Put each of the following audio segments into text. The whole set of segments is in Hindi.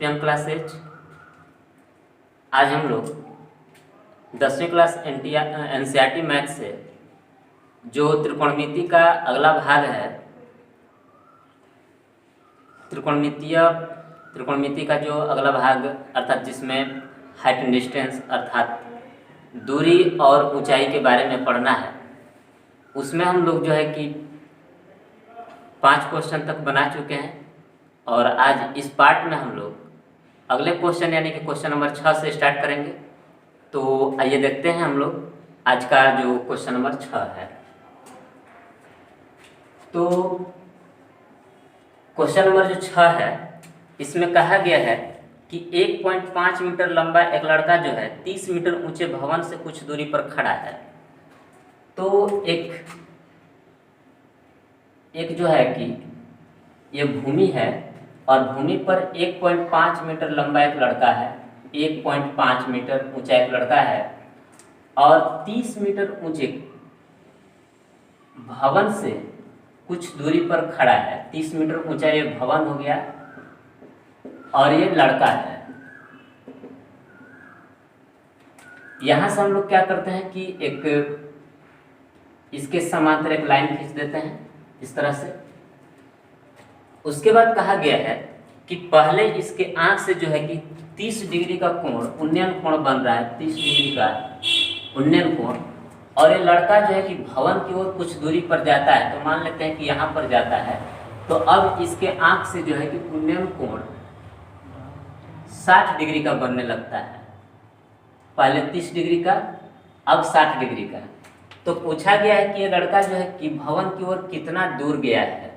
Young class as. आज हम लोग 10वीं क्लास एनसीईआरटी मैथ से जो त्रिकोणमिति का अगला भाग है, त्रिकोणमिति का जो अगला भाग अर्थात जिसमें हाइट एंड डिस्टेंस अर्थात दूरी और ऊंचाई के बारे में पढ़ना है, उसमें हम लोग जो है कि 5 क्वेश्चन तक बना चुके हैं। और आज इस पार्ट में हम लोग अगले क्वेश्चन यानी कि क्वेश्चन नंबर 6 से स्टार्ट करेंगे। तो आइए देखते हैं हम लोग आज का जो क्वेश्चन नंबर 6 है। तो क्वेश्चन नंबर जो 6 है, इसमें कहा गया है कि 1.5 मीटर लंबा एक लड़का जो है 30 मीटर ऊंचे भवन से कुछ दूरी पर खड़ा है। तो एक जो है कि ये भूमि है और भूमि पर 1.5 मीटर लंबा एक लड़का है, 1.5 मीटर ऊंचा एक लड़का है और 30 मीटर ऊंचे भवन से कुछ दूरी पर खड़ा है। 30 मीटर ऊंचा ये भवन हो गया और ये लड़का है। यहां से हम लोग क्या करते हैं कि एक इसके समांतर एक लाइन खींच देते हैं इस तरह से। उसके बाद कहा गया है कि पहले इसके आंख से जो है कि 30 डिग्री का कोण, उन्नयन कोण बन रहा है, 30 डिग्री का उन्नयन कोण। और ये लड़का जो है कि भवन की ओर कुछ दूरी पर जाता है, तो मान लेते हैं कि यहाँ पर जाता है। तो अब इसके आंख से जो है कि उन्नयन कोण 60 डिग्री का बनने लगता है। पहले 30 डिग्री का, अब 60 डिग्री का। तो पूछा गया है कि ये लड़का जो है कि भवन की ओर कितना दूर गया है।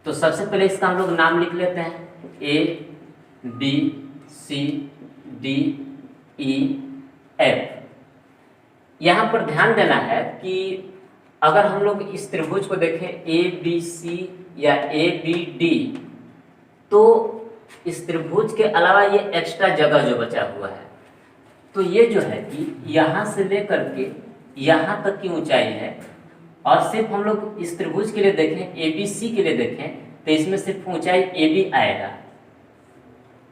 तो सबसे पहले इसका हम लोग नाम लिख लेते हैं, A B C D E F। यहाँ पर ध्यान देना है कि अगर हम लोग इस त्रिभुज को देखें A B C या A B D, तो इस त्रिभुज के अलावा ये एक्स्ट्रा जगह जो बचा हुआ है, तो ये जो है कि यहाँ से लेकर के यहाँ तक की ऊंचाई है। और सिर्फ हम लोग इस त्रिभुज के लिए देखें, ABC के लिए देखें, तो इसमें सिर्फ ऊंचाई AB आएगा।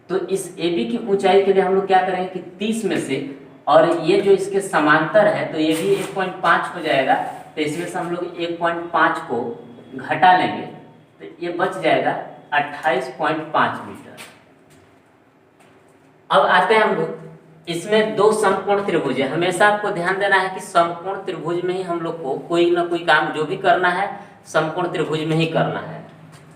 तो इस AB की ऊंचाई के लिए हम लोग क्या करेंगे कि 30 में से, और ये जो इसके समांतर है तो ये भी 1.5 हो जाएगा। तो इसमें से हम लोग 1.5 को घटा लेंगे तो ये बच जाएगा 28.5 मीटर। अब आते हैं हम लोग, इसमें 2 समकोण त्रिभुज है। हमेशा आपको ध्यान देना है कि समकोण त्रिभुज में ही हम लोग को कोई ना कोई काम जो भी करना है समकोण त्रिभुज में ही करना है।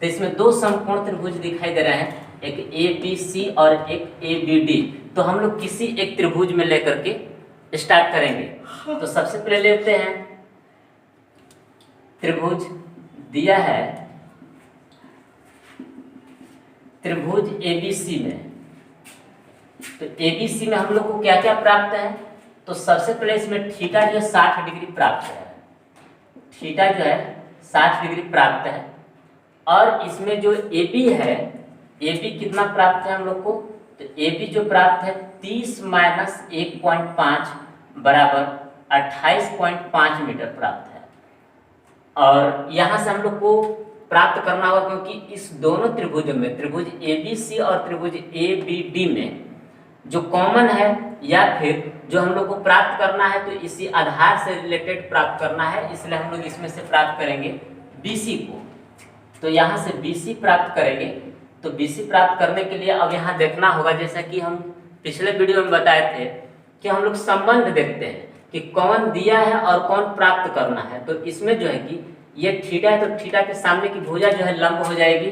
तो इसमें 2 समकोण त्रिभुज दिखाई दे रहे हैं, एक ABC और एक ABD। तो हम लोग किसी एक त्रिभुज में लेकर के स्टार्ट करेंगे। तो सबसे पहले लेते हैं त्रिभुज दिया है, त्रिभुज ABC में। तो ABC में हम लोग को क्या क्या प्राप्त है, तो सबसे पहले इसमें थीटा जो है 60 डिग्री प्राप्त है। थीटा जो है 60 डिग्री प्राप्त है। और इसमें जो AB है, AB कितना प्राप्त है हम लोग को, तो AB जो प्राप्त है 30 माइनस 1.5 बराबर 28.5 मीटर प्राप्त है। और यहाँ से हम लोग को प्राप्त करना होगा, क्योंकि इस दोनों त्रिभुजों में, त्रिभुज ABC और त्रिभुज ABD में जो कॉमन है या फिर जो हम लोग को प्राप्त करना है, तो इसी आधार से रिलेटेड प्राप्त करना है। इसलिए हम लोग इसमें से प्राप्त करेंगे BC को। तो यहाँ से BC प्राप्त करेंगे। तो BC प्राप्त करने के लिए अब यहाँ देखना होगा, जैसा कि हम पिछले वीडियो में बताए थे कि हम लोग संबंध देखते हैं कि कौन दिया है और कौन प्राप्त करना है। तो इसमें जो है कि ये थीटा है, तो थीटा के सामने की भुजा जो है लंब हो जाएगी,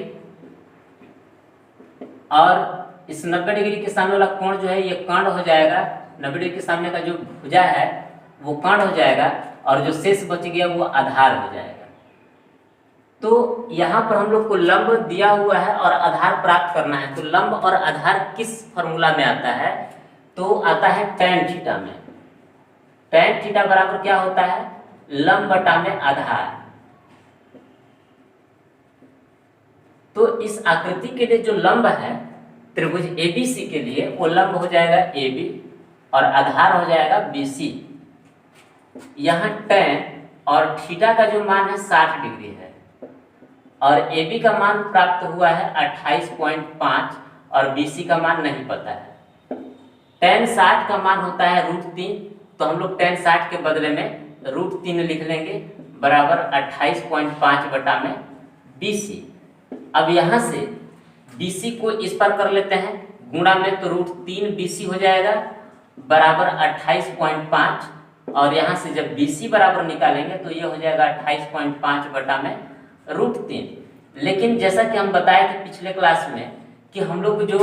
और इस 90 डिग्री के सामने वाला कोण जो है ये कर्ण हो जाएगा। 90 डिग्री के सामने का जो भुजा है वो कर्ण हो जाएगा, और जो शेष बच गया वो आधार हो जाएगा। तो यहाँ पर हम लोग को लंब दिया हुआ है और आधार प्राप्त करना है। तो लंब और आधार किस फॉर्मूला में आता है, तो आता है tan थीटा में। tan थीटा बराबर क्या होता है, लंब बटा में आधार। तो इस आकृति के लिए जो लंब है त्रिभुज ABC के लिए, वो लंब हो जाएगा AB और आधार हो जाएगा BC। यहाँ tan और थीटा का जो मान है 60 डिग्री है, और AB का मान प्राप्त हुआ है 28.5 और BC का मान नहीं पता है। tan 60 का मान होता है √3, तो हम लोग tan 60 के बदले में √3 लिख लेंगे बराबर 28.5 बटा में BC। अब यहाँ से BC को इस पर कर लेते हैं गुणा में, तो √3 BC हो जाएगा बराबर 28.5, और यहाँ से जब BC बराबर निकालेंगे तो ये हो जाएगा 28.5 बटा में √3। लेकिन जैसा कि हम बताए थे पिछले क्लास में कि हम लोग जो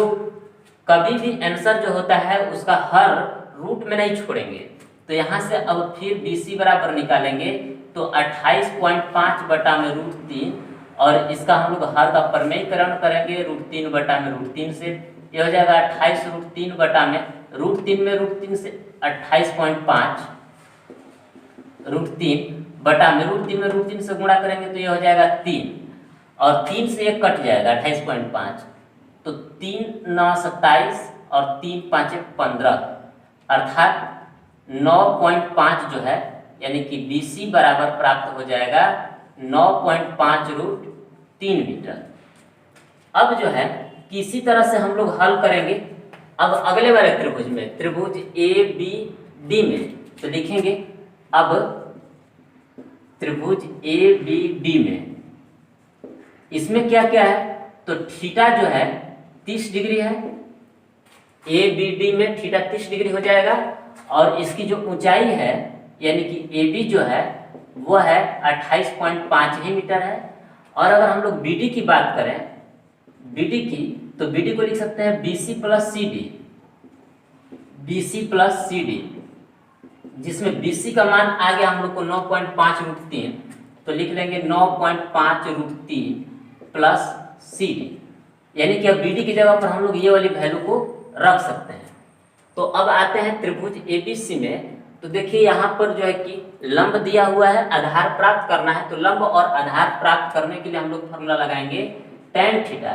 कभी भी आंसर जो होता है उसका हर रूट में नहीं छोड़ेंगे, तो यहाँ से अब फिर BC बराबर निकालेंगे तो 28.5 बटा में √3, और इसका हम लोग हर का प्रमेयकरण करेंगे √3 बटा में √3 से, ये हो जाएगा 28 √3 बटा में √3 से 28.5 √3 बटा में √3 से गुणा करेंगे तो ये हो जाएगा 3, और 3 से 1 कट जाएगा 28.5, तो 3 9 27 और 3 5 15, अर्थात 9.5 जो है, यानी कि BC बराबर प्राप्त हो जाएगा 9.5 √3 मीटर। अब जो है कि इसी तरह से हम लोग हल करेंगे अब अगले वाले त्रिभुज में, त्रिभुज ABD में। तो लिखेंगे अब त्रिभुज ABD में, इसमें क्या क्या है, तो थीटा जो है 30 डिग्री है, ABD में थीटा 30 डिग्री हो जाएगा, और इसकी जो ऊंचाई है यानी कि AB जो है वो है 28.5 ही मीटर है। और अगर हम लोग BD की बात करें, BD की, तो BD को लिख सकते हैं BC प्लस CD, जिसमें BC का मान आ गया हम लोग को 9.5 √3, तो लिख लेंगे 9.5 √3 प्लस CD, यानी कि अब BD की जगह पर हम लोग ये वाली वैल्यू को रख सकते हैं। तो अब आते हैं त्रिभुज ABC में। तो देखिए यहाँ पर जो है कि लंब दिया हुआ है, आधार प्राप्त करना है, तो लंब और आधार प्राप्त करने के लिए हम लोग फॉर्मूला लगाएंगे tan थीटा।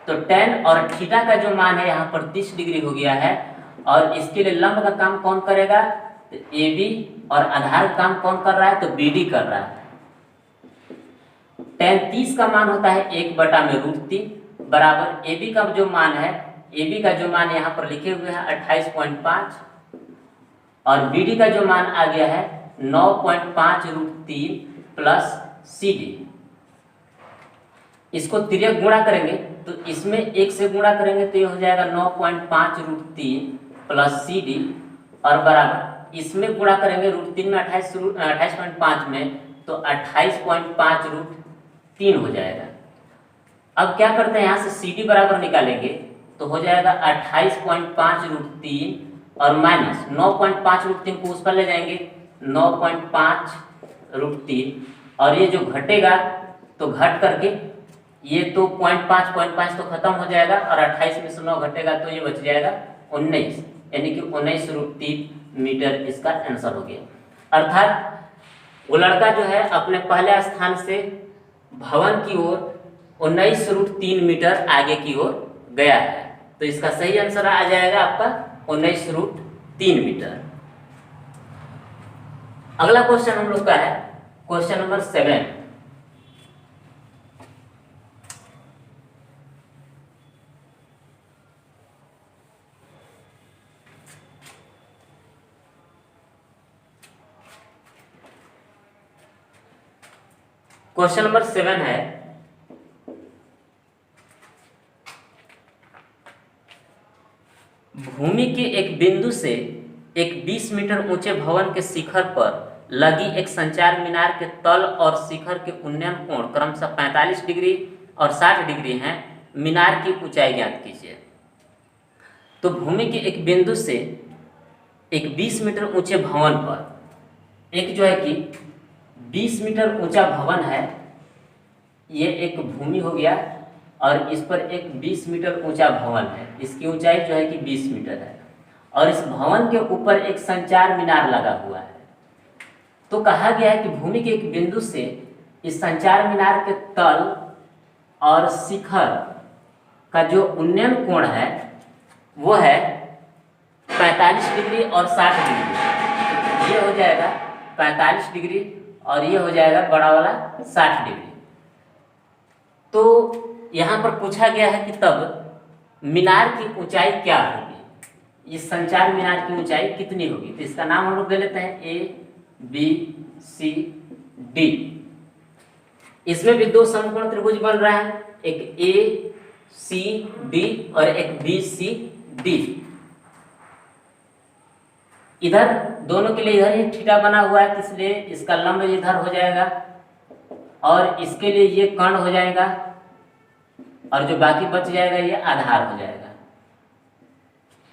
तो tan और थीटा का जो मान है यहाँ पर 30 डिग्री हो गया है, और इसके लिए लंब का काम कौन करेगा, तो AB, और आधार का काम कौन कर रहा है, तो BD कर रहा है। tan 30 का मान होता है 1 बटा में √3 बराबर AB का जो मान है, AB का जो मान यहाँ पर लिखे हुए हैं 28.5, और BD का जो मान आ गया है 9.5 √3 प्लस CD। इसको तिर्यक गुणा करेंगे तो इसमें 1 से गुणा करेंगे तो ये हो जाएगा 9.5 √3 प्लस CD, और बराबर इसमें गुणा करेंगे √3 में 28.5 में, तो 28.5 √3 हो जाएगा। अब क्या करते हैं, यहाँ से CD बराबर निकालेंगे तो हो जाएगा 28.5 √3 और माइनस 9.5 √3 को उस पर ले जाएंगे 9.5 √3, और ये जो घटेगा तो घट करके ये तो 0.5 तो खत्म हो जाएगा, और 28 में से 9 घटेगा तो ये बच जाएगा 19, यानी कि 19 √3 मीटर इसका आंसर हो गया। अर्थात वो लड़का जो है अपने पहले स्थान से भवन की ओर 19 √3 मीटर आगे की ओर गया है, तो इसका सही आंसर आ जाएगा आपका 19 √3 मीटर। अगला क्वेश्चन हम लोग का है क्वेश्चन नंबर 7। क्वेश्चन नंबर 7 है, भूमि के एक बिंदु से एक 20 मीटर ऊंचे भवन के शिखर पर लगी एक संचार मीनार के तल और शिखर के उन्नयन कोण क्रमशः 45 डिग्री और 60 डिग्री हैं। मीनार की ऊंचाई ज्ञात कीजिए। तो भूमि के एक बिंदु से एक 20 मीटर ऊंचे भवन पर एक जो है कि 20 मीटर ऊंचा भवन है, ये एक भूमि हो गया, और इस पर एक 20 मीटर ऊंचा भवन है, इसकी ऊंचाई जो है कि 20 मीटर है, और इस भवन के ऊपर एक संचार मीनार लगा हुआ है। तो कहा गया है कि भूमि के एक बिंदु से इस संचार मीनार के तल और शिखर का जो उन्नयन कोण है वो है 45 डिग्री और 60 डिग्री। ये हो जाएगा 45 डिग्री और ये हो जाएगा बड़ा वाला 60 डिग्री। तो यहाँ पर पूछा गया है कि तब मीनार की ऊंचाई क्या होगी, इस संचार मीनार की ऊंचाई कितनी होगी। तो इसका नाम हम लोग दे लेते हैं ए बी सी डी। इसमें भी दो समकोण त्रिभुज बन रहा है, एक ए सी डी और एक बी सी डी। इधर दोनों के लिए इधर ही थीटा बना हुआ है, इसलिए इसका लंब इधर हो जाएगा और इसके लिए ये कर्ण हो जाएगा और जो बाकी बच जाएगा ये आधार हो जाएगा।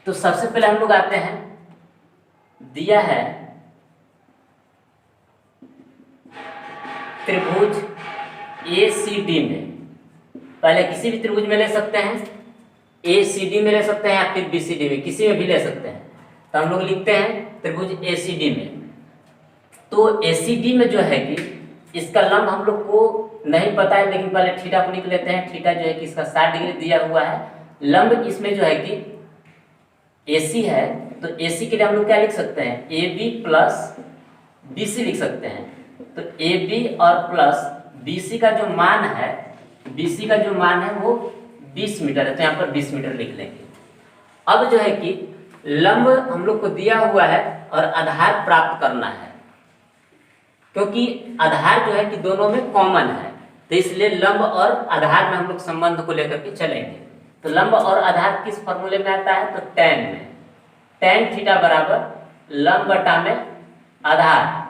तो सबसे पहले हम लोग आते हैं, दिया है त्रिभुज ACD में, पहले किसी भी त्रिभुज में ले सकते हैं, ACD में ले सकते हैं या फिर BCD में, किसी में भी ले सकते हैं। तो हम लोग लिखते हैं त्रिभुज ACD में। तो ACD में जो है कि इसका लंब हम लोग को नहीं पता है, लेकिन पहले थीटा को लिख लेते हैं। थीटा जो है कि इसका 60 डिग्री दिया हुआ है। लंब इसमें जो है कि AC है, तो AC के लिए हम लोग क्या लिख सकते हैं, AB प्लस BC लिख सकते हैं। तो AB और प्लस BC का जो मान है, BC का जो मान है वो 20 मीटर है, तो यहाँ पर 20 मीटर लिख लेंगे। अब जो है कि लंब हम लोग को दिया हुआ है और आधार प्राप्त करना है, क्योंकि आधार जो है कि दोनों में कॉमन है, तो इसलिए लंब और आधार में हम लोग संबंध को लेकर के चलेंगे। तो लंब और आधार किस फॉर्मूले में आता है, तो tan में, tan थीटा बराबर लंब बटा में आधार।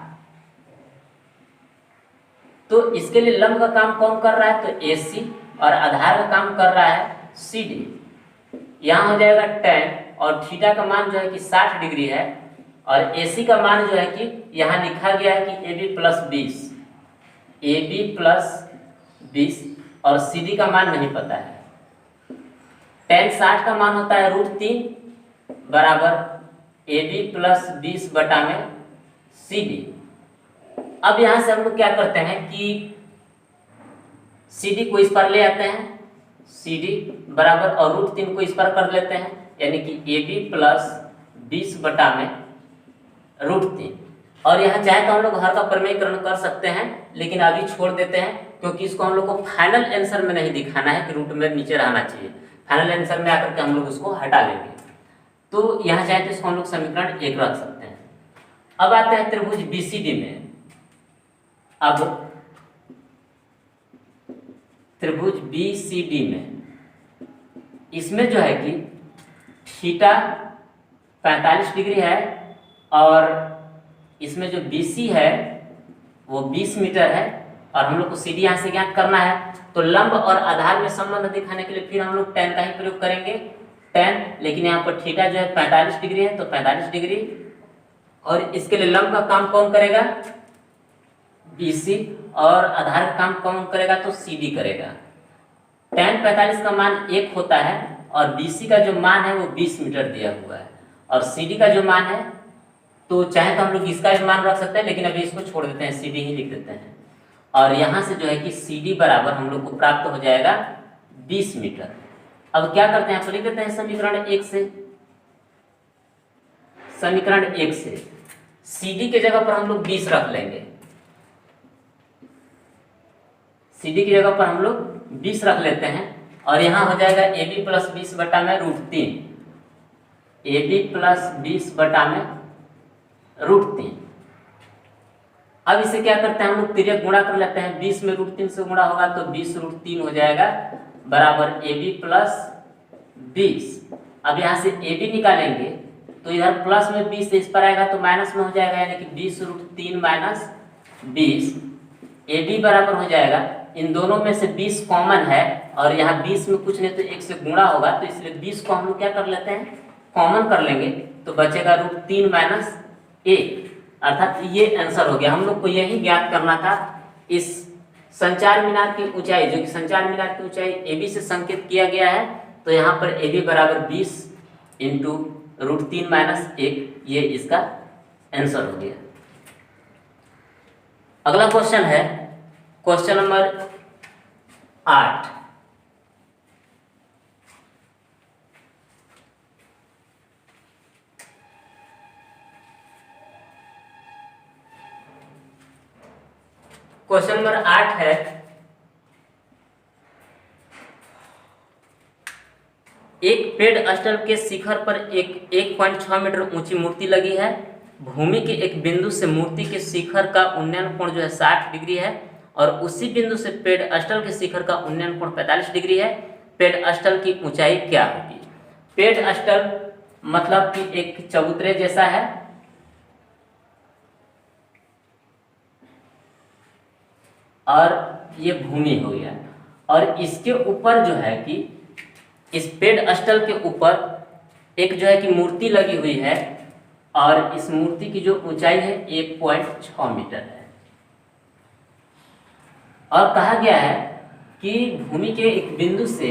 तो इसके लिए लंब का काम कौन कर रहा है, तो AC, और आधार का काम कर रहा है CD। यहाँ हो जाएगा tan और थीटा का मान जो है कि 60 डिग्री है और AC का मान जो है कि यहाँ लिखा गया है कि AB प्लस 20, AB प्लस 20 और CD का मान नहीं पता है। tan 60 का मान होता है √3 बराबर AB प्लस 20 बटा में CD। अब यहाँ से हम लोग क्या करते हैं कि CD को इस पर ले आते हैं, CD बराबर और √3 को इस पर कर लेते हैं, यानी कि AB प्लस 20 बटा में √3। और यहाँ चाहे तो हम लोग हर का प्रमेयकरण कर सकते हैं, लेकिन अभी छोड़ देते हैं, क्योंकि इसको हम लोग को फाइनल आंसर में नहीं दिखाना है कि रूट में नीचे रहना चाहिए। फाइनल आंसर में आकर के हम लोग उसको हटा लेंगे। तो यहाँ चाहे तो इसको हम लोग समीकरण 1 रख सकते हैं। अब आते हैं त्रिभुज BCD में। अब त्रिभुज BCD में, इसमें जो है कि थीटा 45 डिग्री है और इसमें जो BC है वो 20 मीटर है और हम लोग को CD यहाँ से ज्ञात करना है। तो लंब और आधार में संबंध दिखाने के लिए फिर हम लोग tan का ही प्रयोग करेंगे, tan, लेकिन यहाँ पर थीटा जो है 45 डिग्री है, तो 45 डिग्री, और इसके लिए लंब का काम कौन करेगा, BC, और आधार का काम कौन करेगा, तो CD करेगा। tan 45 का मान 1 होता है और BC का जो मान है वो 20 मीटर दिया हुआ है और CD का जो मान है, तो चाहे तो हम लोग इसका भी मान रख सकते हैं, लेकिन अभी इसको छोड़ देते हैं, CD ही लिख देते हैं। और यहाँ से जो है कि CD बराबर हम लोग को प्राप्त हो जाएगा 20 मीटर। अब क्या करते हैं, तो लिख देते हैं समीकरण 1 से। समीकरण 1 से CD के जगह पर हम लोग 20 रख लेंगे, CD की जगह पर हम लोग 20 रख लेते हैं और यहाँ हो जाएगा AB प्लस 20 बटा में √3, AB प्लस 20 बटा में √3। अब इसे क्या करते हैं, हम लोग तिर्यक गुणा कर लेते हैं, 20 में √3 से गुणा होगा तो 20 √3 हो जाएगा बराबर AB प्लस 20। अब यहाँ से AB निकालेंगे तो इधर प्लस में 20 से इस पर आएगा तो माइनस में हो जाएगा, यानी कि 20 √3 माइनस 20। AB बराबर हो जाएगा, इन दोनों में से 20 कॉमन है और यहाँ 20 में कुछ नहीं तो 1 से गुणा होगा, तो इसलिए 20 को हम लोग क्या कर लेते हैं, कॉमन कर लेंगे, तो बचेगा √3 माइनस 1, अर्थात ये आंसर हो गया। हम लोग को यही ज्ञात करना था, इस संचार मीनार की ऊंचाई, जो कि संचार मीनार की ऊंचाई AB से संकेत किया गया है, तो यहाँ पर AB बराबर 20 इंटू √3 माइनस 1, ये इसका आंसर हो गया। अगला क्वेश्चन है क्वेश्चन नंबर 8। क्वेश्चन नंबर 8 है, एक पेड़ स्थल के शिखर पर एक 1.6 मीटर ऊंची मूर्ति लगी है। भूमि के एक बिंदु से मूर्ति के शिखर का उन्नयन कोण जो है 60 डिग्री है और उसी बिंदु से पेड़ स्थल के शिखर का उन्नयन कोण 45 डिग्री है। पेड़ स्थल की ऊंचाई क्या होगी? पेड़ स्थल मतलब कि एक चबूतरे जैसा है और ये भूमि हो गया और इसके ऊपर जो है कि इस पेड़ स्थल के ऊपर एक जो है कि मूर्ति लगी हुई है और इस मूर्ति की जो ऊंचाई है 1.6 मीटर है। और कहा गया है कि भूमि के एक बिंदु से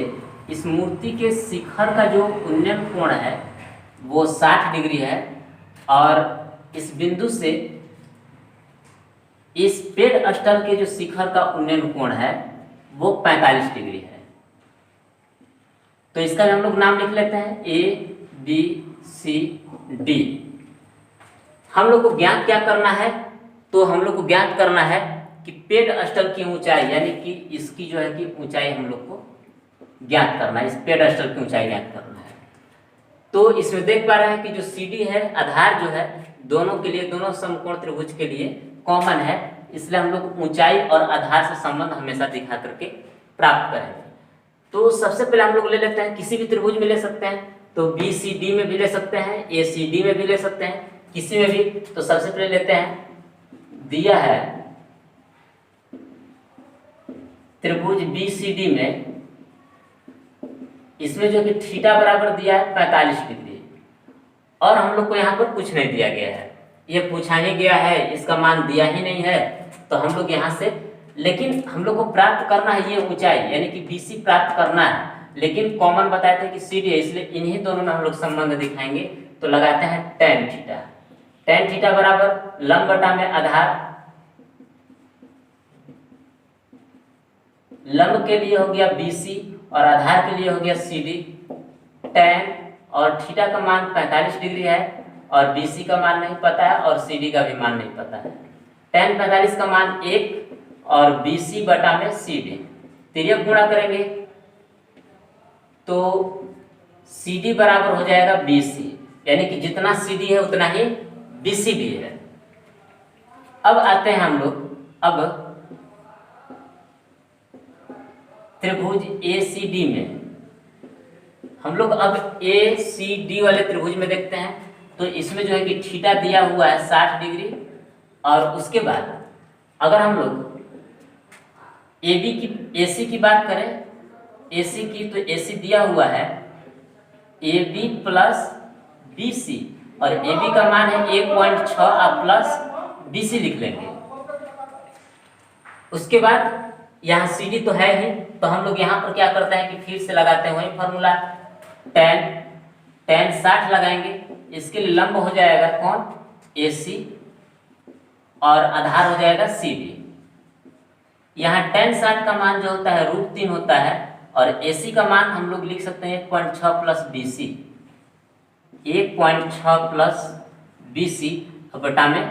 इस मूर्ति के शिखर का जो उन्नयन कोण है वो 60 डिग्री है और इस बिंदु से इस पेड़ स्थल के जो शिखर का उन्नयन कोण है वो 45 डिग्री है। तो इसका हम लोग नाम लिख लेते हैं ABCD। हम लोग को ज्ञात क्या करना है? तो हम लोग को ज्ञात करना है कि पेड़ स्थल की ऊंचाई यानी कि इसकी जो है कि ऊंचाई हम लोग को ज्ञात करना है, इस पेड़ स्थल की ऊंचाई ज्ञात करना है। तो इसमें देख पा रहे हैं कि जो CD है आधार जो है दोनों के लिए, दोनों समकोण त्रिभुज के लिए कॉमन है, इसलिए हम लोग ऊंचाई और आधार से संबंध हमेशा दिखा करके प्राप्त करेंगे। तो सबसे पहले हम लोग ले लेते हैं, किसी भी त्रिभुज में ले सकते हैं, तो BCD में भी ले सकते हैं, ACD में भी ले सकते हैं, किसी में भी। तो सबसे पहले लेते हैं, दिया है त्रिभुज BCD में, इसमें जो कि थीटा बराबर दिया है 45 डिग्री और हम लोग को यहाँ पर कुछ नहीं दिया गया है, ये पूछा ही गया है, इसका मान दिया ही नहीं है। तो हम लोग यहाँ से, लेकिन हम लोग को प्राप्त करना है ये ऊंचाई यानी कि BC प्राप्त करना है, लेकिन कॉमन बताए थे कि CD है, इसलिए इन्हीं दोनों में हम लोग संबंध दिखाएंगे। तो लगाते हैं tan थीटा। tan थीटा बराबर लंब बटा में आधार, लंब के लिए हो गया BC और आधार के लिए हो गया CD। tan और थीटा का मान 45 डिग्री है और BC का मान नहीं पता है और CD का भी मान नहीं पता है। tan 45 का मान 1 और BC बटा में CD, तिर्यक गुणा करेंगे तो CD बराबर हो जाएगा BC, यानी कि जितना CD है उतना ही BC भी है। अब आते हैं हम लोग अब त्रिभुज ACD में। हम लोग अब ACD वाले त्रिभुज में देखते हैं, तो इसमें जो है कि थीटा दिया हुआ है 60 डिग्री और उसके बाद अगर हम लोग AC की बात करें, AC की, तो AC दिया हुआ है AB प्लस BC और AB का मान है 1.6 आप प्लस BC लिख लेंगे। उसके बाद यहाँ CD तो है ही, तो हम लोग यहाँ पर क्या करते हैं कि फिर से लगाते हैं वही फॉर्मूला, tan 60 लगाएंगे, इसके लिए लंब हो जाएगा कौन? AC और आधार हो जाएगा CD। यहाँ tan 60 का मान जो होता है √3 होता है और AC का मान हम लोग लिख सकते हैं 1.6 प्लस BC, 1.6 प्लस BC बटा में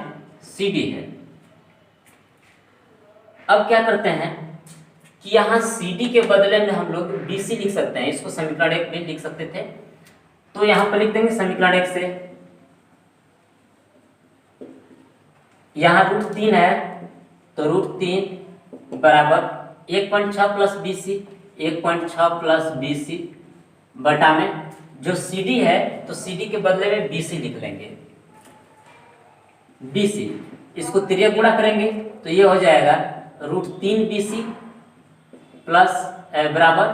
CD है। अब क्या करते हैं कि यहाँ CD के बदले में हम लोग BC लिख सकते हैं, इसको समीकरण 1 में लिख सकते थे, तो यहाँ पर लिख देंगे समीकरण 1 से। यहाँ √3 है तो √3 बराबर 1.6 प्लस BC, 1.6 प्लस BC बटा में जो CD है तो CD के बदले में BC लिख लेंगे, BC, इसको तिर्यक गुणा करेंगे तो ये हो जाएगा √3 BC प्लस बराबर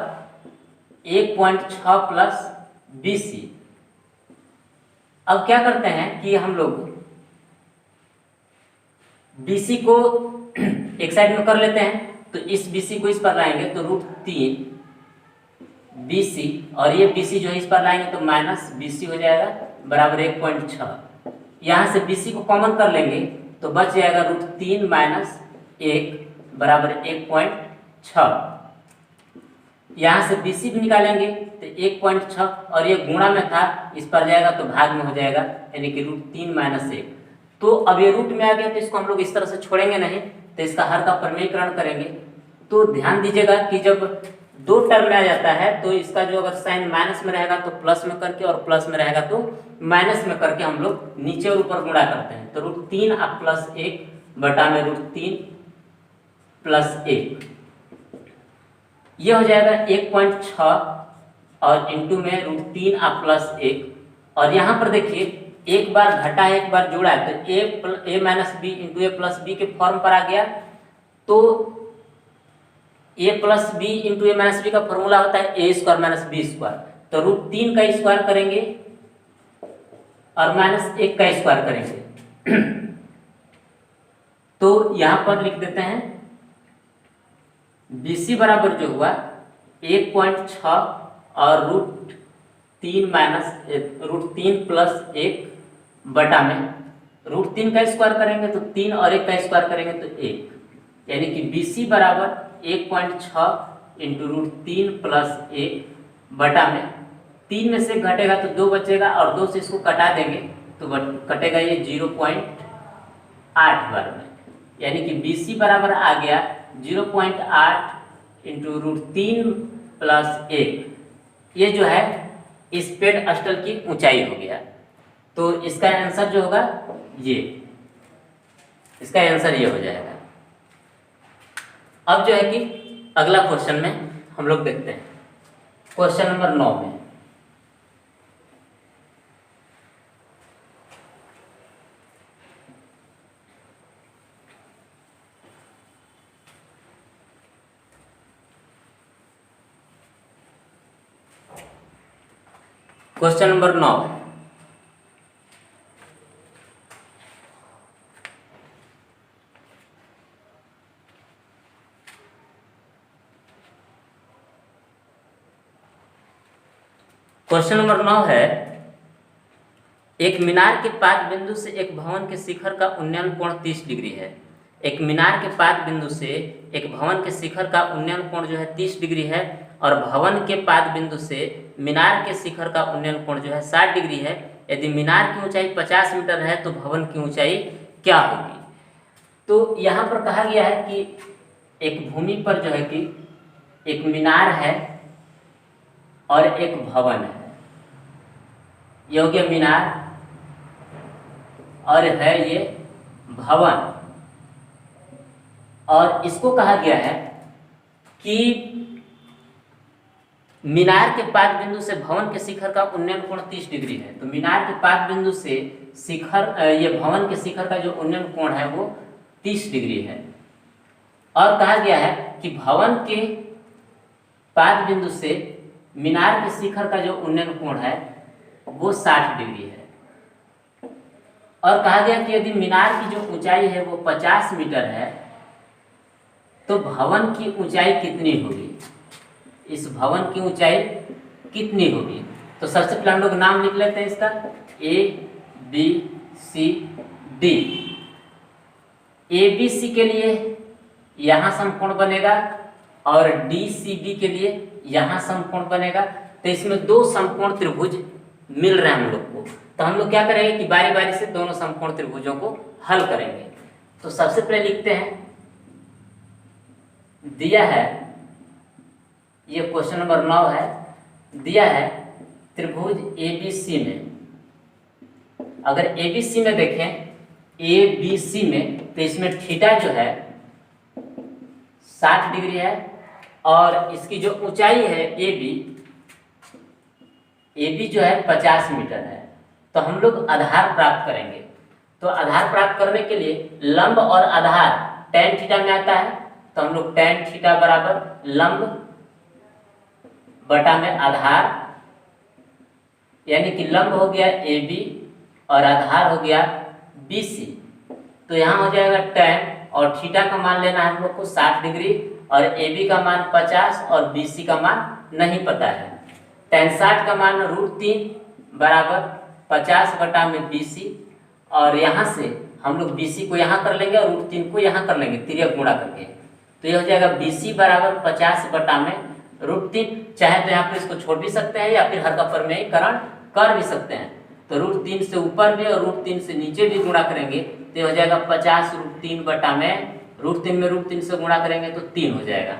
1.6 प्लस BC। अब क्या करते हैं कि हम लोग BC को एक साइड में कर लेते हैं, तो इस BC को इस पर लाएंगे तो √3 BC और ये BC जो है इस पर लाएंगे तो माइनस BC हो जाएगा बराबर 1.6। यहाँ से BC को कॉमन कर लेंगे तो बच जाएगा √3 माइनस 1 बराबर 1.6। यहाँ से BC भी निकालेंगे तो 1.6 और ये गुणा में था, इस पर जाएगा तो भाग में हो जाएगा, यानी कि √3 माइनस 1। तो अब ये रूट में आ गया तो इसको हम लोग इस तरह से छोड़ेंगे नहीं, तो इसका हर का प्रमेयीकरण करेंगे। तो ध्यान दीजिएगा कि जब दो टर्म में आ जाता है तो इसका जो अगर साइन माइनस में रहेगा तो प्लस में करके और प्लस में रहेगा तो माइनस में करके हम लोग नीचे और ऊपर गुणा करते हैं। तो √3 अब +1 बटा में √3 +1, ये हो जाएगा 1.6 और इंटू में √3 अब +1। और यहाँ पर देखिए एक बार घटा है एक बार जोड़ा है तो a minus B into A plus B के फॉर्म पर आ गया। तो a plus B into A minus B का फॉर्मूला होता है a² माइनस बी²। तो √3 का स्क्वायर करेंगे और -1 का स्क्वायर करेंगे। तो यहां पर लिख देते हैं BC बराबर जो हुआ 1.6 और √3 +1 बटा में √3 का स्क्वायर करेंगे तो 3 और 1 का स्क्वायर करेंगे तो 1, यानी कि BC बराबर 1.6 इंटू √3 +1 बटा में 3 में से घटेगा तो 2 बचेगा और 2 से इसको कटा देंगे तो कटेगा ये 0.8 बार में, यानी कि BC बराबर आ गया 0.8 इंटू √3 +1। ये जो है इस पेडस्टल की ऊंचाई हो गया। तो इसका आंसर जो होगा ये, इसका आंसर ये हो जाएगा। अब जो है कि अगला क्वेश्चन में हम लोग देखते हैं, क्वेश्चन नंबर 9 में क्वेश्चन नंबर 9, क्वेश्चन नंबर 9 है, एक मीनार के पाद बिंदु से एक भवन के शिखर का उन्नयन कोण 30 डिग्री है। एक मीनार के पाद बिंदु से एक भवन के शिखर का उन्नयन कोण जो है 30 डिग्री है और भवन के पाद बिंदु से मीनार के शिखर का उन्नयन कोण जो है 60 डिग्री है। यदि मीनार की ऊंचाई 50 मीटर है तो भवन की ऊंचाई क्या होगी? तो यहाँ पर कहा गया है कि एक भूमि पर जो है कि एक मीनार है और एक भवन है। ये हो गया मीनार और है ये भवन, और इसको कहा गया है कि मीनार के पाद बिंदु से भवन के शिखर का उन्नयन कोण 30 डिग्री है। तो मीनार के पाद बिंदु से शिखर ये भवन के शिखर का जो उन्नयन कोण है वो 30 डिग्री है। और कहा गया है कि भवन के पाद बिंदु से मीनार के शिखर का जो उन्नयन कोण है वो 60 डिग्री है। और कहा गया कि यदि मीनार की जो ऊंचाई है वो 50 मीटर है तो भवन की ऊंचाई कितनी होगी? इस भवन की ऊंचाई कितनी होगी? तो सबसे पहले हम लोग नाम लिख लेते हैं इसका, ABCD। ABC के लिए यहाँ समकोण बनेगा और DCB के लिए यहाँ समकोण बनेगा। तो इसमें दो समकोण त्रिभुज मिल रहे हैं हम लोग को। तो हम लोग क्या करेंगे कि बारी बारी से दोनों समकोण त्रिभुजों को हल करेंगे। तो सबसे पहले लिखते हैं, दिया है ये क्वेश्चन नंबर 9 है, दिया है त्रिभुज ABC में। अगर ABC में देखें, ABC में तो इसमें थीटा जो है 60 डिग्री है और इसकी जो ऊंचाई है AB जो है 50 मीटर है। तो हम लोग आधार प्राप्त करेंगे। तो आधार प्राप्त करने के लिए लंब और आधार tan थीटा में आता है। तो हम लोग tan थीटा बराबर लंब बटा में आधार, यानी कि लंब हो गया AB और आधार हो गया BC। तो यहाँ हो जाएगा tan और थीटा का मान लेना है हम लोग को 60 डिग्री और AB का मान 50 और BC का मान नहीं पता है। tan 60 का मान √3 बराबर 50 बटा में BC, और यहाँ से हम लोग BC को यहाँ कर लेंगे और √3 को यहाँ कर लेंगे तिर्यक गुणा करके। तो ये हो जाएगा BC बराबर 50 बटा में √3। चाहे तो यहाँ पर इसको छोड़ भी सकते हैं या फिर हर का परमेयीकरण कर भी सकते हैं। तो √3 से ऊपर भी और √3 से नीचे भी गुणा करेंगे तो ये हो जाएगा 50 √3 बटा में √3 से गुणा करेंगे तो 3 हो जाएगा।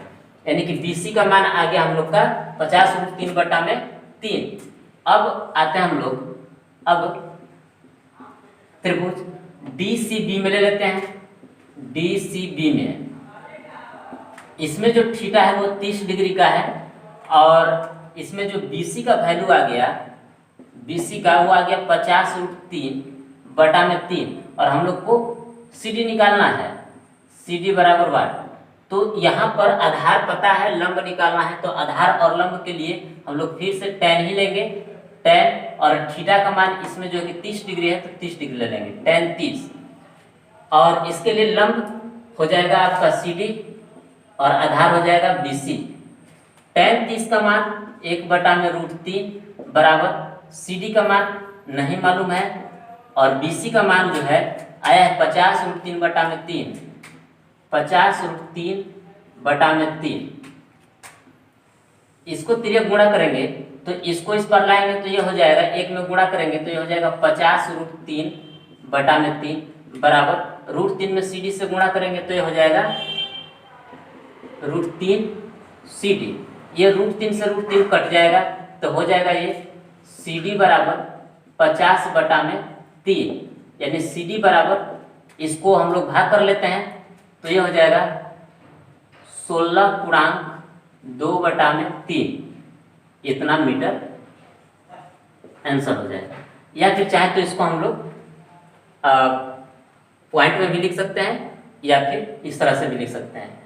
यानी कि BC का मान आ गया हम लोग का 50√3/3। अब आते हैं हम लोग अब त्रिभुज DCB में ले लेते हैं। DCB में इसमें जो थीटा है वो 30 डिग्री का है, और इसमें जो BC का वैल्यू आ गया, BC का वो आ गया 50√3/3, और हम लोग को CD निकालना है, CD बराबर 1। तो यहाँ पर आधार पता है, लंब निकालना है, तो आधार और लंब के लिए हम लोग फिर से tan ही लेंगे, tan, और थीटा का मान इसमें जो है कि 30 डिग्री है तो 30 डिग्री ले लेंगे, tan 30, और इसके लिए लंब हो जाएगा आपका CD और आधार हो जाएगा BC। tan 30 का मान 1/√3 बराबर CD का मान नहीं मालूम है, और BC का मान जो है आया है 50√3/3, 50√3/3। इसको तिर्यक गुणा करेंगे तो इसको इस पर लाएंगे तो ये हो जाएगा, एक में गुणा करेंगे तो ये हो जाएगा 50√3/3 बराबर √3 में CD से गुणा करेंगे तो ये हो जाएगा √3 CD। ये √3 से √3 कट जाएगा तो हो जाएगा ये CD बराबर 50/3, यानी CD बराबर, इसको हम लोग भाग कर लेते हैं तो ये हो जाएगा 16/2/3, इतना मीटर आंसर हो जाएगा। या फिर चाहे तो इसको हम लोग पॉइंट में भी लिख सकते हैं, या फिर इस तरह से भी लिख सकते हैं।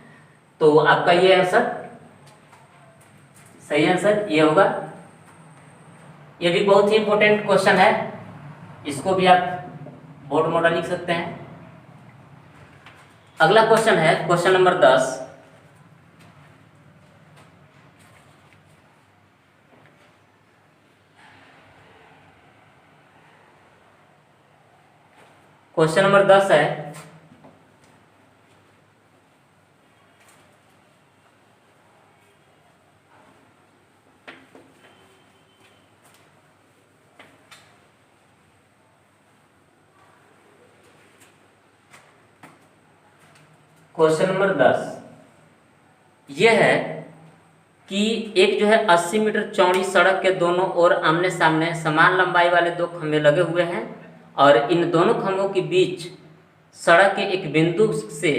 तो आपका ये आंसर, सही आंसर ये होगा। ये भी बहुत ही इंपॉर्टेंट क्वेश्चन है, इसको भी आप बोर्ड मॉडल लिख सकते हैं। अगला क्वेश्चन है क्वेश्चन नंबर 10। क्वेश्चन नंबर 10 है, क्वेश्चन नंबर 10 ये है कि एक जो है 80 मीटर चौड़ी सड़क के दोनों ओर आमने सामने समान लंबाई वाले दो खंभे लगे हुए हैं, और इन दोनों खंभों के बीच सड़क के एक बिंदु से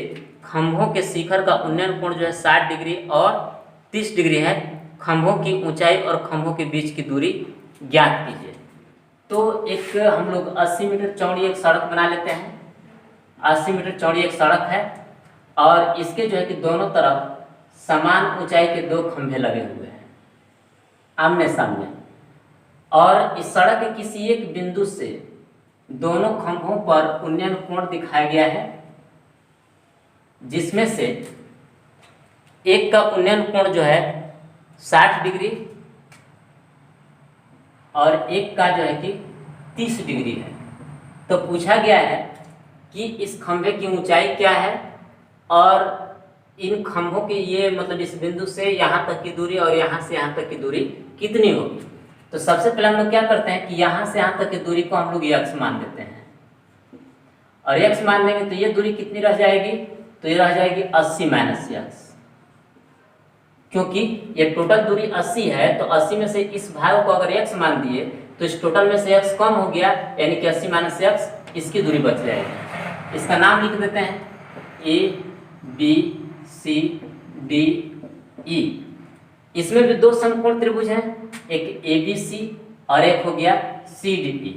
खंभों के शिखर का उन्नयन कोण जो है 60 डिग्री और 30 डिग्री है। खंभों की ऊंचाई और खंभों के बीच की दूरी ज्ञात कीजिए। तो एक हम लोग 80 मीटर चौड़ी एक सड़क बना लेते हैं। 80 मीटर चौड़ी एक सड़क है, और इसके जो है कि दोनों तरफ समान ऊंचाई के दो खंभे लगे हुए हैं आमने सामने, और इस सड़क के किसी एक बिंदु से दोनों खंभों पर उन्नयन कोण दिखाया गया है, जिसमें से एक का उन्नयन कोण जो है 60 डिग्री और एक का जो है कि 30 डिग्री है। तो पूछा गया है कि इस खंभे की ऊंचाई क्या है और इन खंभों की ये मतलब इस बिंदु से यहाँ तक की दूरी और यहाँ से यहाँ तक की दूरी कितनी होगी। तो सबसे पहले हम लोग क्या करते हैं कि यहाँ से यहाँ तक की दूरी को हम लोग x मान देते हैं, और x मान देंगे तो ये दूरी कितनी रह जाएगी, तो ये रह जाएगी 80 - x, क्योंकि ये टोटल दूरी 80 है। तो 80 में से इस भाग को अगर x मान दिए तो इस टोटल में से x कम हो गया, यानी कि 80 - x, इसकी दूरी बच जाएगी। इसका नाम लिख देते हैं ABCDE। इसमें भी दो समकोण त्रिभुज हैं, एक ABC और एक हो गया CDE।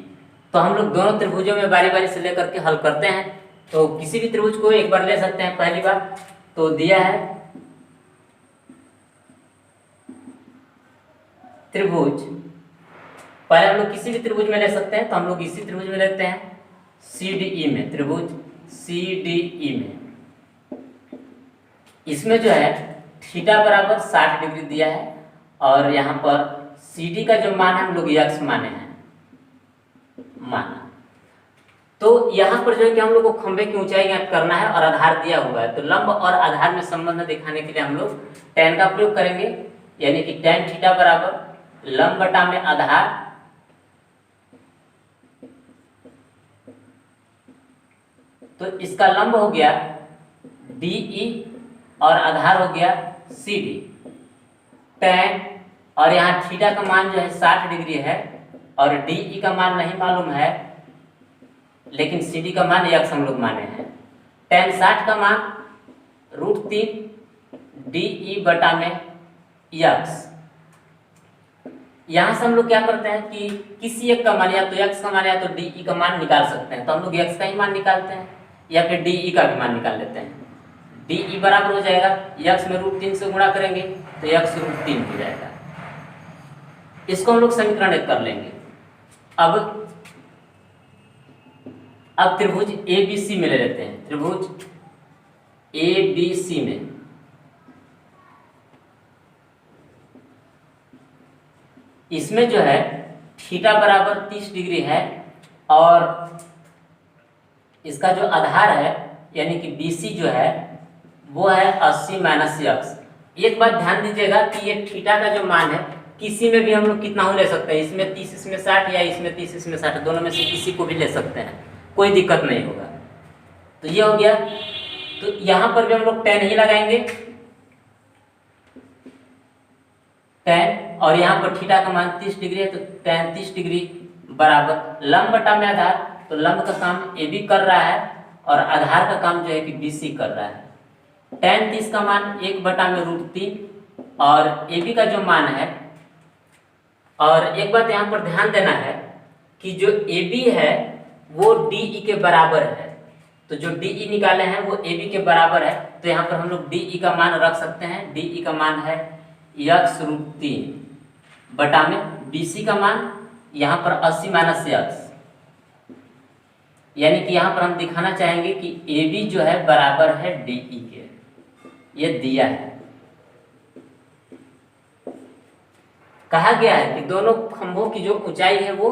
तो हम लोग दोनों त्रिभुजों में बारी बारी से लेकर के हल करते हैं। तो किसी भी त्रिभुज को एक बार ले सकते हैं। पहली बार तो दिया है त्रिभुज, पहले हम लोग किसी भी त्रिभुज में ले सकते हैं, तो हम लोग इसी त्रिभुज में लेते हैं CDE में, त्रिभुज CDE में। इसमें जो है थीटा बराबर 60 डिग्री दिया है, और यहाँ पर CD का जो मान है हम लोग x माने हैं माना। तो यहाँ पर जो है कि हम लोग को खंभे की ऊंचाई ज्ञात करना है और आधार दिया हुआ है। तो लंब और आधार में संबंध दिखाने के लिए हम लोग tan का प्रयोग करेंगे, यानी कि tan थीटा बराबर लंब बटा में आधार तो इसका लंब हो गया DE और आधार हो गया सी डी, tan, और यहाँ थीटा का मान जो है 60 डिग्री है और डी ई का मान नहीं मालूम है, लेकिन सी डी का मान यक्स हम लोग माने हैं। tan 60 का मान √3 डी ई बटा में यक्स। यहाँ से हम लोग क्या करते हैं कि किसी एक का मान या तो x का मान या तो डी ई का मान निकाल सकते हैं, तो हम लोग x का ही मान निकालते हैं या फिर डी ई का भी मान निकाल लेते हैं। डी ई बराबर हो जाएगा x में √3 से गुणा करेंगे तो x √3 हो जाएगा। इसको हम लोग समीकरण 1 कर लेंगे। अब त्रिभुज ए बी सी में ले लेते हैं। त्रिभुज ए बी सी में इसमें जो है थीटा बराबर 30 डिग्री है और इसका जो आधार है यानी कि BC जो है वो है 80 माइनस यक्स। एक बात ध्यान दीजिएगा कि ये थीटा का जो मान है किसी में भी हम लोग कितना हो ले सकते हैं, इसमें 30 इसमें 60 या इसमें 30 इसमें 60, दोनों में से किसी को भी ले सकते हैं, कोई दिक्कत नहीं होगा। तो ये हो गया। तो यहाँ पर भी हम लोग tan ही लगाएंगे, tan, और यहाँ पर थीटा का मान 30 डिग्री है तो tan 30 डिग्री बराबर लंब बटा में आधार। तो लंब का काम ए बी कर रहा है और आधार का काम जो है कि BC कर रहा है। tan 30 का मान 1 बटा में √3 और ए बी का जो मान है, और एक बात यहाँ पर ध्यान देना है कि जो ए बी है वो डी ई के बराबर है, तो जो डी ई निकाले हैं वो ए बी के बराबर है, तो यहाँ पर हम लोग डी ई का मान रख सकते हैं। डी ई का मान है यक्स √3 बटा में BC का मान यहाँ पर 80 माइनस यक्स, यानी कि यहाँ पर हम दिखाना चाहेंगे कि AB जो है बराबर है DE के, ये दिया है। कहा गया है कि दोनों खंभों की जो ऊंचाई है वो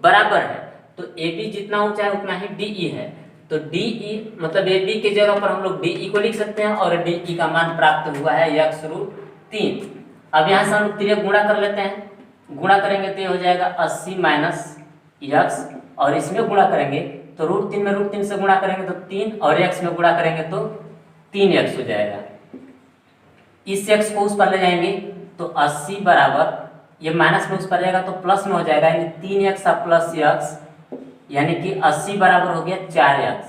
बराबर है, तो AB जितना ऊंचा है उतना ही DE है, तो DE मतलब AB की जगह पर हम लोग DE को लिख सकते हैं और DE का मान प्राप्त हुआ है यक्स √3। अब यहाँ से हम लोग तिरक गुणा कर लेते हैं, गुणा करेंगे तो ये हो जाएगा 80 माइनस यक्स, और इसमें गुणा करेंगे तो √3 में √3 से गुणा करेंगे तो 3 और x में गुणा करेंगे तो 3x हो जाएगा। इस x को उस पर ले जाएंगे तो 80 बराबर, ये माइनस में उस पर जाएगा तो प्लस में हो जाएगा, यानी 3x प्लस x, यानी कि 80 बराबर हो गया 4x।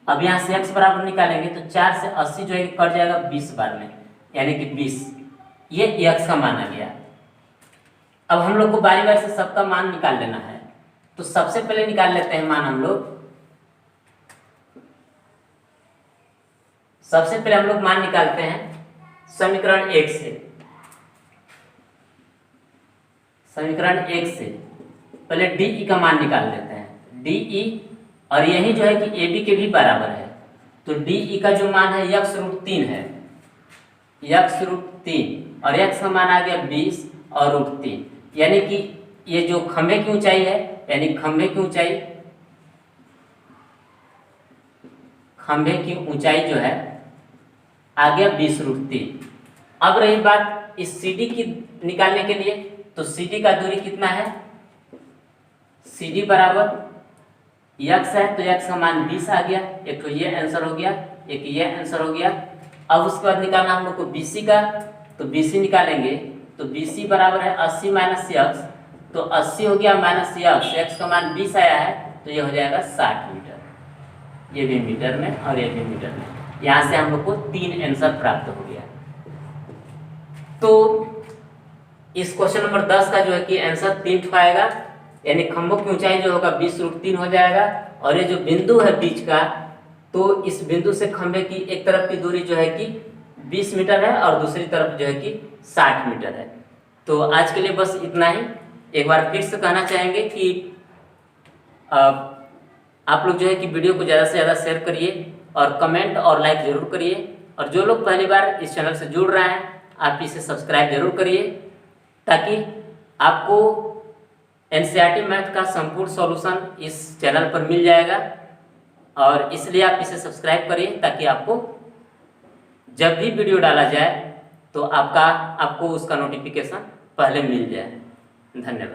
अब यहाँ से x बराबर निकालेंगे तो 4 से 80 जो है कट जाएगा 20 बार में, यानी कि 20, ये x का मान आ गया। अब हम लोग को बारी बारी से सबका मान निकाल लेना है, तो सबसे पहले निकाल लेते हैं मान हम लोग। सबसे पहले हम लोग मान निकालते हैं समीकरण 1 से। समीकरण 1 से पहले DE का मान निकाल लेते हैं। DE, और यही जो है कि AB के भी बराबर है, तो DE का जो मान है यक्स √3 है, यक्स √3, और x का मान आ गया 20 और √3, यानी कि ये जो खंभे की ऊंचाई है, यानी खंभे की ऊंचाई जो है आ गया 20 √3। अब रही बात इस CD की निकालने के लिए, तो CD का दूरी कितना है, CD बराबर x है तो x का मान 20 आ गया, एक तो ये आंसर हो गया, एक ये आंसर हो गया। अब उसके बाद निकालना हम लोग को BC का, तो BC निकालेंगे तो BC बराबर है 80 माइनस यक्स, तो 80 हो गया माइनस यक्स, x का मान 20 आया है तो ये हो जाएगा 60 मीटर, ये भी मीटर में और ये भी मीटर में। यहाँ से हम लोग को 3 आंसर प्राप्त हो गया। तो इस क्वेश्चन नंबर 10 का जो है कि आंसर 3 आएगा, यानी खंभों की ऊंचाई जो होगा 20 √3 हो जाएगा, और ये जो बिंदु है बीच का, तो इस बिंदु से खंभे की एक तरफ की दूरी जो है कि 20 मीटर है और दूसरी तरफ जो है कि 60 मीटर है। तो आज के लिए बस इतना ही। एक बार फिर से कहना चाहेंगे कि आप लोग जो है कि वीडियो को ज़्यादा से ज़्यादा शेयर करिए और कमेंट और लाइक ज़रूर करिए, और जो लोग पहली बार इस चैनल से जुड़ रहे हैं आप इसे सब्सक्राइब जरूर करिए, ताकि आपको NCERT मैथ का संपूर्ण सॉल्यूशन इस चैनल पर मिल जाएगा, और इसलिए आप इसे सब्सक्राइब करिए ताकि आपको जब भी वीडियो डाला जाए तो आपको उसका नोटिफिकेशन पहले मिल जाए। धन्यवाद।